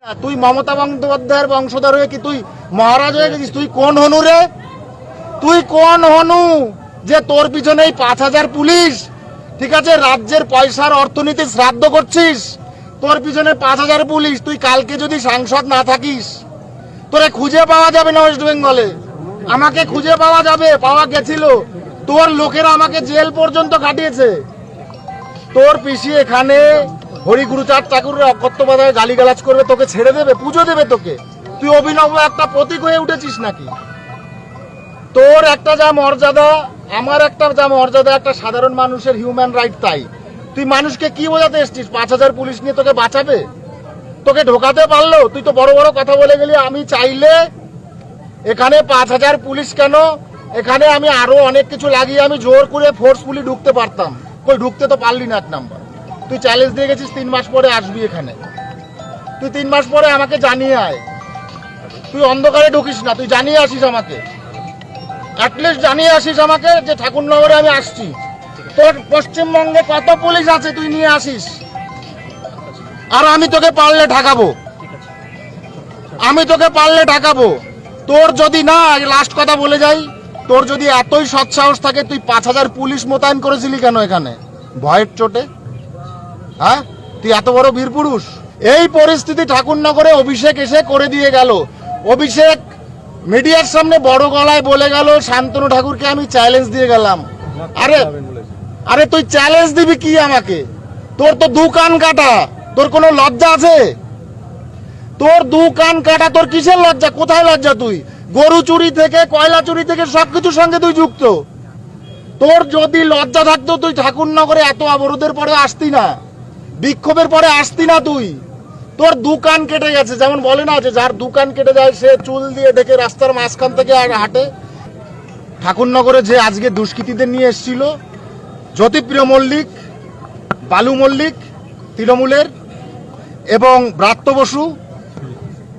তুই মমতা বন্দ্যোপাধ্যায়ের বংশধর হয়ে কি তুই মহারাজ হয়ে গেছিস? তুই কোন হনু রে? তুই কোন হনু যে তোর পিছনেই 5,000 পুলিশ? ঠিক আছে, রাজ্যের পয়সার অর্থনীতি শ্রাদ্ধ করছিস, তোর পিছনে 5,000 পুলিশ। তুই কালকে যদি সাংসদ না থাকিস, তোরে খুঁজে পাওয়া যাবে না ওয়েস্ট বেঙ্গলে। আমাকে খুঁজে পাওয়া যাবে, পাওয়া গেছিল। তোর লোকেরা আমাকে জেল পর্যন্ত কাটিয়েছে। তোর পিসি এখানে হরিগুরুচাঁদ ঠাকুরের অকথ্যভাবে গালিগালাজ করবে, তোকে ছেড়ে দেবে, পুজো দেবে তোকে? তুই অভিনব একটা প্রতীক হয়ে উঠেছিস নাকি? তোর একটা যা মর্যাদা, আমার একটা যা মর্যাদা, একটা সাধারণ মানুষের হিউম্যান রাইট, তাই তুই মানুষকে কি বোঝাতে এসছিস? 5,000 পুলিশ নিয়ে তোকে বাঁচাবে? তোকে ঢোকাতে পারলো? তুই তো বড় বড় কথা বলে গেলি। আমি চাইলে এখানে 5,000 পুলিশ কেন, এখানে আমি আরো অনেক কিছু লাগিয়ে আমি জোর করে ফোর্সফুলি ঢুকতে পারতাম। কই, ঢুকতে তো পারলি না। এক নাম্বার, তুই চ্যালেঞ্জ দিয়ে গেছিস 3 মাস পরে আসবি এখানে। তুই 3 মাস পরে আমাকে জানিয়ে আয়। তুই অন্ধকারে ঢুকিস না, তুই জানিয়ে আসিস আমাকে, অ্যাটলিস্ট জানিয়ে আসিস আমাকে যে ঠাকুরনগরে আমি আসছি। তোর পশ্চিমবঙ্গে কত পুলিশ আছে তুই নিয়ে আসিস, আর আমি তোকে পারলে ঢাকাবো। আমি তোকে পারলে ঢাকাবো। তোর যদি না, লাস্ট কথা বলে যাই, তোর যদি এতই সৎসাহস থাকে, তুই 5,000 পুলিশ মোতায়েন করেছিলি কেন এখানে? ভয়ের চোটে? হ্যাঁ, তুই এত বড় বীর পুরুষ? এই পরিস্থিতি ঠাকুরনগরে অভিষেক এসে করে দিয়ে গেল। অভিষেক মিডিয়ার সামনে বড় গলায় বলে গেল, শান্তনু ঠাকুরকে আমি চ্যালেঞ্জ দিয়ে গেলাম। আরে আরে তুই চ্যালেঞ্জ দিবি কি আমাকে? তোর তো 2 কান কাটা, তোর কোনো লজ্জা আছে? তোর 2 কান কাটা, তোর কিসের লজ্জা? কোথায় লজ্জা? তুই গরু চুরি থেকে, কয়লা চুরি থেকে সবকিছুর সঙ্গে তুই যুক্ত। তোর যদি লজ্জা থাকতো, তুই ঠাকুরনগরে এত অবরোধের পরে আসতি না, বিক্ষোভের পরে আসতি না তুই। তোর 2 কান কেটে গেছে। যেমন বলে না যে যার 2 কান কেটে যায় সে চুল দিয়ে ঢেকে রাস্তার মাঝখান থেকে আর হাঁটে। ঠাকুরনগরে যে আজকে দুষ্কৃতীদের নিয়ে এসেছিল, জ্যোতিপ্রিয় মল্লিক, বালু মল্লিক তৃণমূলের, এবং ব্রাত্য বসু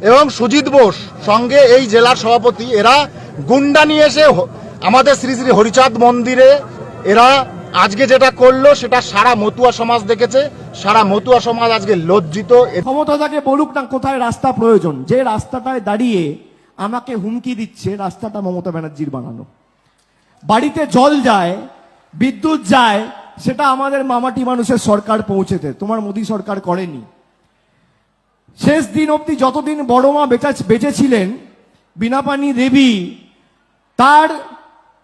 এবং সুজিত বোস, সঙ্গে এই জেলার সভাপতি, এরা গুন্ডা নিয়ে এসে আমাদের শ্রী শ্রী হরিচাঁদ মন্দিরে এরা আজকে যেটা করলো, সেটা সারা মতুয়া সমাজ দেখেছে। সারা মতুয়া সমাজ আজকে লজ্জিত। ক্ষমতা তাকে বলুক না কোথায় রাস্তা প্রয়োজন। যে রাস্তাটায় দাঁড়িয়ে আমাকে হুমকি দিচ্ছে, রাস্তাটা মমতা ব্যানার্জির বানানো। বাড়িতে জল যায়, বিদ্যুৎ যায়, সেটা আমাদের মামাটি মানুষের সরকার পৌঁছেতে, তোমার মোদী সরকার করেনি। শেষ দিন অবধি যতদিন বড় মা বেঁচে ছিলেন, বিনাপানি দেবী, তার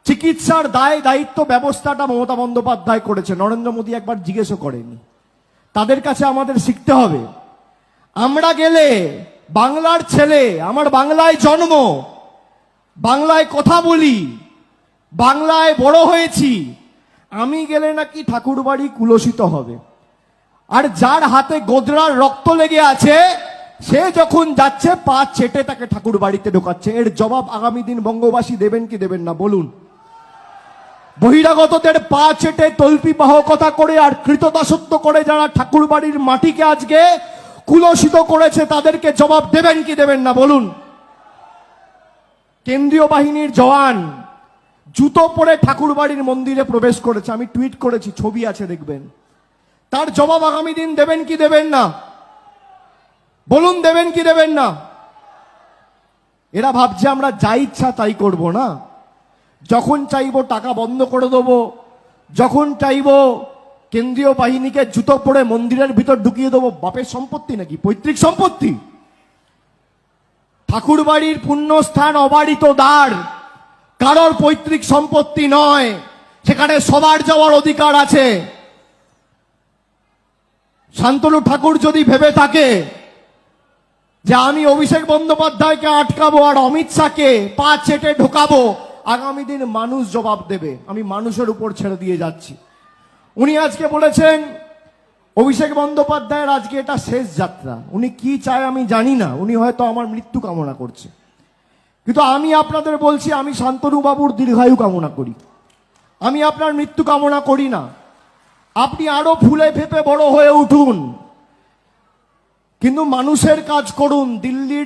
চিকিৎসার দায়িত্ব ব্যবস্থাটা মমতা বন্দ্যোপাধ্যায় করেছে। নরেন্দ্র মোদী একবার জিজ্ঞেসও করেনি। তাদের কাছে আমাদের শিখতে হবে। আমরা গেলে, বাংলার ছেলে, আমার বাংলায় জন্ম, বাংলায় কথা বলি, বাংলায় বড় হয়েছি, আমি গেলে নাকি ঠাকুরবাড়ি কুলসিত হবে। আর যার হাতে গোদরার রক্ত লেগে আছে, সে যখন যাচ্ছে পা চেটে তাকে ঠাকুর বাড়িতে ঢোকাচ্ছে। এর জবাব আগামী দিন বঙ্গবাসী দেবেন কি দেবেন না বলুন? বহিরাগতদের পা চেটে তল্পি বাহকতা করে আর কৃতদাসত্ব করে যারা ঠাকুর বাড়ির মাটিকে আজকে কুলসিত করেছে, তাদেরকে জবাব দেবেন কি দেবেন না বলুন? কেন্দ্রীয় বাহিনীর জওয়ান জুতো পরে ঠাকুর বাড়ির মন্দিরে প্রবেশ করেছে, আমি টুইট করেছি, ছবি আছে দেখবেন। তার জবাব আগামী দিন দেবেন কি দেবেন না বলুন? দেবেন কি দেবেন না? এরা ভাবছে আমরা যা ইচ্ছা তাই করব না। যখন চাইবো টাকা বন্ধ করে দেবো, যখন চাইবো কেন্দ্রীয় বাহিনীকে জুতো পরে মন্দিরের ভিতর ঢুকিয়ে দেবো। বাপের সম্পত্তি নাকি? পৈতৃক সম্পত্তি। ঠাকুর বাড়ির পুণ্যস্থান অবারিত দ্বার, কারোর পৈতৃক সম্পত্তি নয়। সেখানে সবার যাওয়ার অধিকার আছে। শান্তনু ঠাকুর যদি ভেবে থাকে যে আমি অভিষেক বন্দ্যোপাধ্যায়কে আটকাবো আর অমিত শাহকে পা চেটে ঢোকাবো, আগামী দিন মানুষ জবাব দেবে। আমি মানুষের উপর ছেড়ে দিয়ে যাচ্ছি। উনি আজকে বলেছেন অভিষেক বন্দ্যোপাধ্যায়ের আজকে এটা শেষ যাত্রা। উনি কি চায় আমি জানি না, উনি হয়তো আমার মৃত্যু কামনা করছে। কিন্তু আমি আপনাদের বলছি, আমি শান্তনু বাবুর দীর্ঘায়ু কামনা করি, আমি আপনার মৃত্যু কামনা করি না। আপনি আরো ফুলে ফেপে বড় হয়ে উঠুন, কিন্তু মানুষের কাজ করুন। দিল্লির